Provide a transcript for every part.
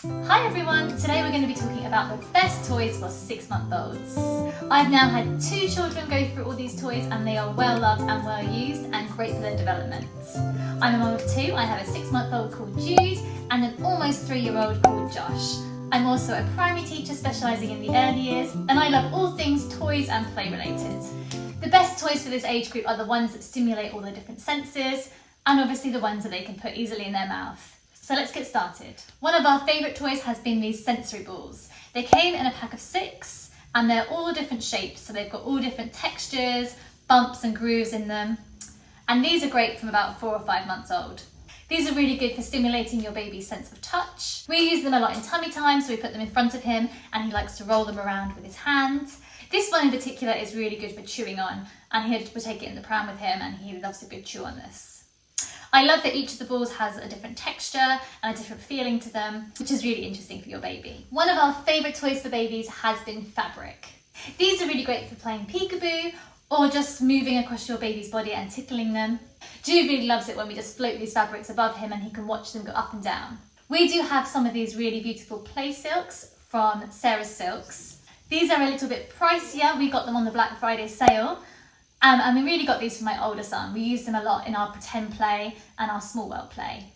Hi everyone, today we're going to be talking about the best toys for 6-month-olds. I've now had 2 children go through all these toys and they are well loved and well used and great for their development. I'm a mum of 2, I have a 6-month-old called Jude and an almost 3-year-old called Josh. I'm also a primary teacher specialising in the early years and I love all things toys and play related. The best toys for this age group are the ones that stimulate all the different senses and obviously the ones that they can put easily in their mouth. So let's get started. One of our favourite toys has been these sensory balls. They came in a pack of 6 and they're all different shapes, so they've got all different textures, bumps and grooves in them. And these are great from about 4 or 5 months old. These are really good for stimulating your baby's sense of touch. We use them a lot in tummy time, so we put them in front of him and he likes to roll them around with his hand. This one in particular is really good for chewing on, and he would take it in the pram with him and he loves a good chew on this. I love that each of the balls has a different texture and a different feeling to them, which is really interesting for your baby. One of our favourite toys for babies has been fabric. These are really great for playing peekaboo or just moving across your baby's body and tickling them. Jude really loves it when we just float these fabrics above him and he can watch them go up and down. We do have some of these really beautiful play silks from Sarah's Silks. These are a little bit pricier. We got them on the Black Friday sale. And we really got these for my older son. We used them a lot in our pretend play and our small world play.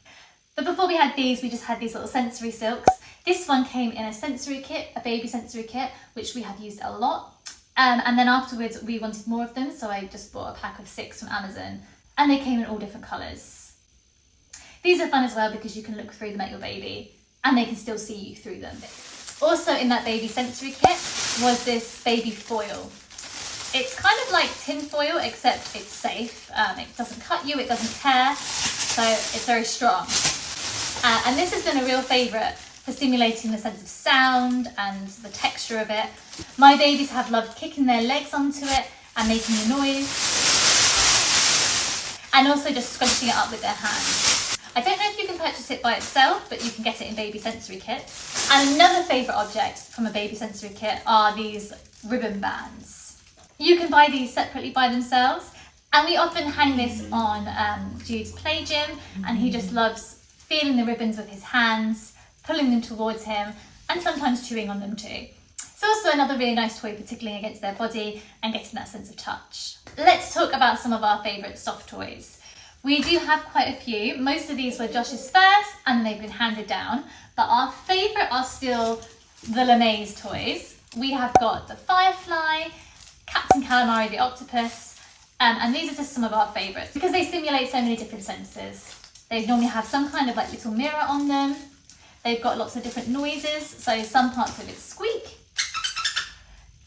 But before we had these, we just had these little sensory silks. This one came in a sensory kit, a baby sensory kit, which we have used a lot. And then afterwards we wanted more of them, so I just bought a pack of 6 from Amazon, and they came in all different colours. These are fun as well because you can look through them at your baby and they can still see you through them. Also in that baby sensory kit was this baby foil. It's kind of like tin foil, except it's safe. It doesn't cut you, it doesn't tear, so it's very strong. And this has been a real favourite for stimulating the sense of sound and the texture of it. My babies have loved kicking their legs onto it and making a noise, and also just scrunching it up with their hands. I don't know if you can purchase it by itself, but you can get it in baby sensory kits. And another favourite object from a baby sensory kit are these ribbon bands. You can buy these separately by themselves, and we often hang this on Jude's play gym, and he just loves feeling the ribbons with his hands, pulling them towards him, and sometimes chewing on them too. It's also another really nice toy for tickling against their body and getting that sense of touch. Let's talk about some of our favourite soft toys. We do have quite a few. Most of these were Josh's first, and they've been handed down, but our favourite are still the LeMays toys. We have got the Firefly, Captain Calamari, the Octopus, and these are just some of our favourites because they stimulate so many different senses. They normally have some kind of like little mirror on them. They've got lots of different noises, so some parts of it squeak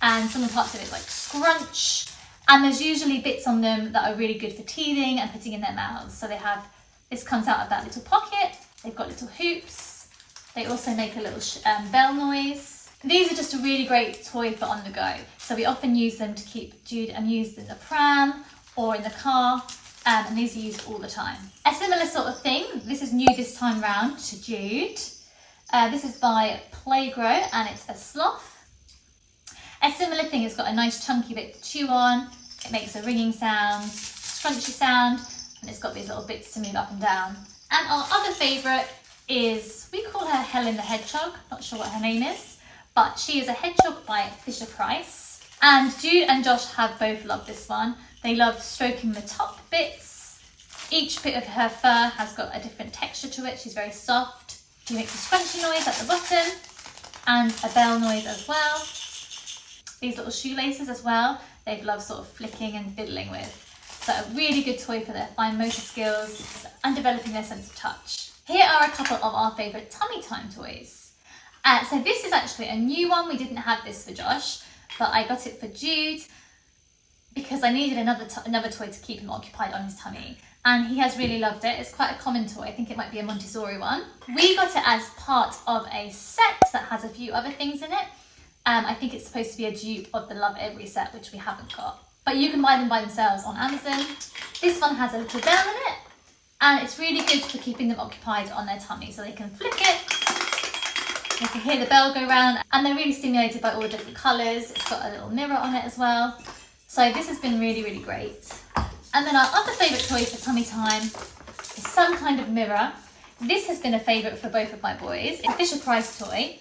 and some parts of it like scrunch, and there's usually bits on them that are really good for teething and putting in their mouths. So they have, this comes out of that little pocket, they've got little hoops, they also make a little bell noise. These are just a really great toy for on the go. So we often use them to keep Jude amused in the pram or in the car, and these are used all the time. A similar sort of thing, this is new this time round to Jude. This is by Playgrow and it's a sloth. A similar thing, it's got a nice chunky bit to chew on, it makes a ringing sound, scrunchy sound, and it's got these little bits to move up and down. And our other favourite is, we call her Helen the Hedgehog, not sure what her name is, but she is a hedgehog by Fisher-Price. And Jude and Josh have both loved this one. They love stroking the top bits. Each bit of her fur has got a different texture to it. She's very soft. She makes a scrunchy noise at the bottom and a bell noise as well. These little shoelaces as well, they've loved sort of flicking and fiddling with. So a really good toy for their fine motor skills and developing their sense of touch. Here are a couple of our favourite tummy time toys. So this is actually a new one. We didn't have this for Josh, but I got it for Jude because I needed another toy to keep him occupied on his tummy. And he has really loved it. It's quite a common toy. I think it might be a Montessori one. We got it as part of a set that has a few other things in it. I think it's supposed to be a dupe of the Love Every set, which we haven't got. But you can buy them by themselves on Amazon. This one has a little bell in it, and it's really good for keeping them occupied on their tummy. So they can flick it, you can hear the bell go round, and they're really stimulated by all the different colours. It's got a little mirror on it as well. So this has been really, really great. And then our other favourite toy for tummy time is some kind of mirror. This has been a favourite for both of my boys. It's a Fisher-Price toy.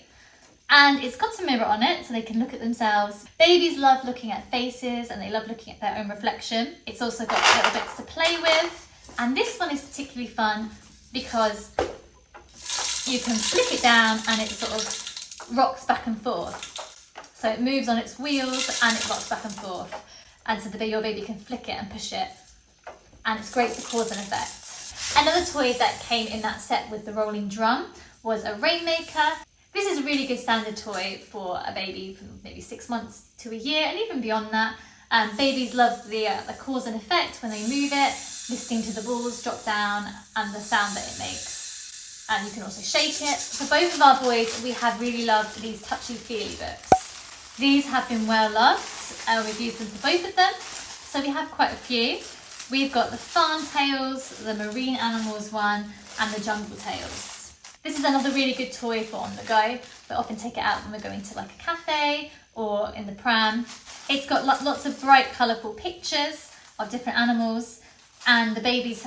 And it's got a mirror on it so they can look at themselves. Babies love looking at faces and they love looking at their own reflection. It's also got little bits to play with. And this one is particularly fun because you can flick it down and it sort of rocks back and forth. So it moves on its wheels and it rocks back and forth. And so your baby can flick it and push it. And it's great for cause and effect. Another toy that came in that set with the rolling drum was a rainmaker. This is a really good standard toy for a baby from maybe 6 months to a year and even beyond that. Babies love the cause and effect when they move it, listening to the balls drop down and the sound that it makes. And you can also shake it. For both of our boys, we have really loved these touchy-feely books. These have been well loved. We've used them for both of them. So we have quite a few. We've got the Farm Tales, the Marine Animals one, and the Jungle Tales. This is another really good toy for on the go. We often take it out when we're going to like a cafe or in the pram. It's got lots of bright, colourful pictures of different animals, and the babies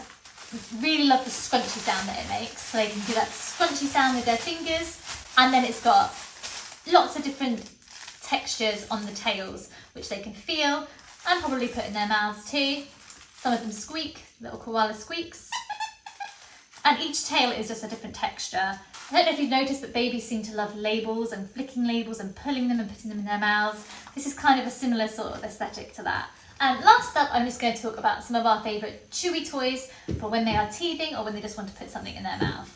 really love the scrunchy sound that it makes. So they can do that scrunchy sound with their fingers, and then it's got lots of different textures on the tails, which they can feel and probably put in their mouths too. Some of them squeak, little koala squeaks. And each tail is just a different texture. I don't know if you've noticed, but babies seem to love labels and flicking labels and pulling them and putting them in their mouths. This is kind of a similar sort of aesthetic to that. And last up, I'm just going to talk about some of our favourite Chewy toys for when they are teething or when they just want to put something in their mouth.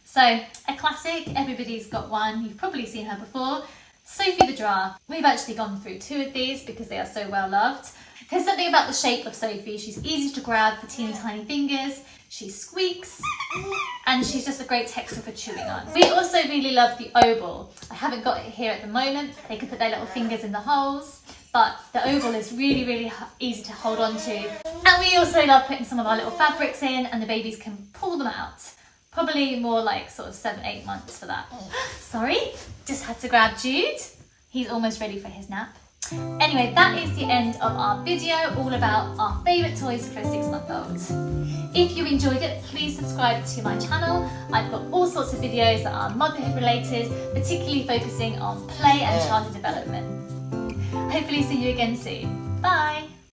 So, a classic, everybody's got one, you've probably seen her before, Sophie the Giraffe. We've actually gone through 2 of these because they are so well loved. There's something about the shape of Sophie. She's easy to grab for teeny tiny fingers, she squeaks, and she's just a great texture for chewing on. We also really love the oval. I haven't got it here at the moment. They can put their little fingers in the holes, but the oval is really, really easy to hold on to. And we also love putting some of our little fabrics in and the babies can pull them out. Probably more like sort of 7-8 months for that. Sorry, just had to grab Jude. He's almost ready for his nap. Anyway, that is the end of our video all about our favourite toys for a 6-month-old. If you enjoyed it, please subscribe to my channel. I've got all sorts of videos that are motherhood related, particularly focusing on play and childhood development. Hopefully see you again soon. Bye!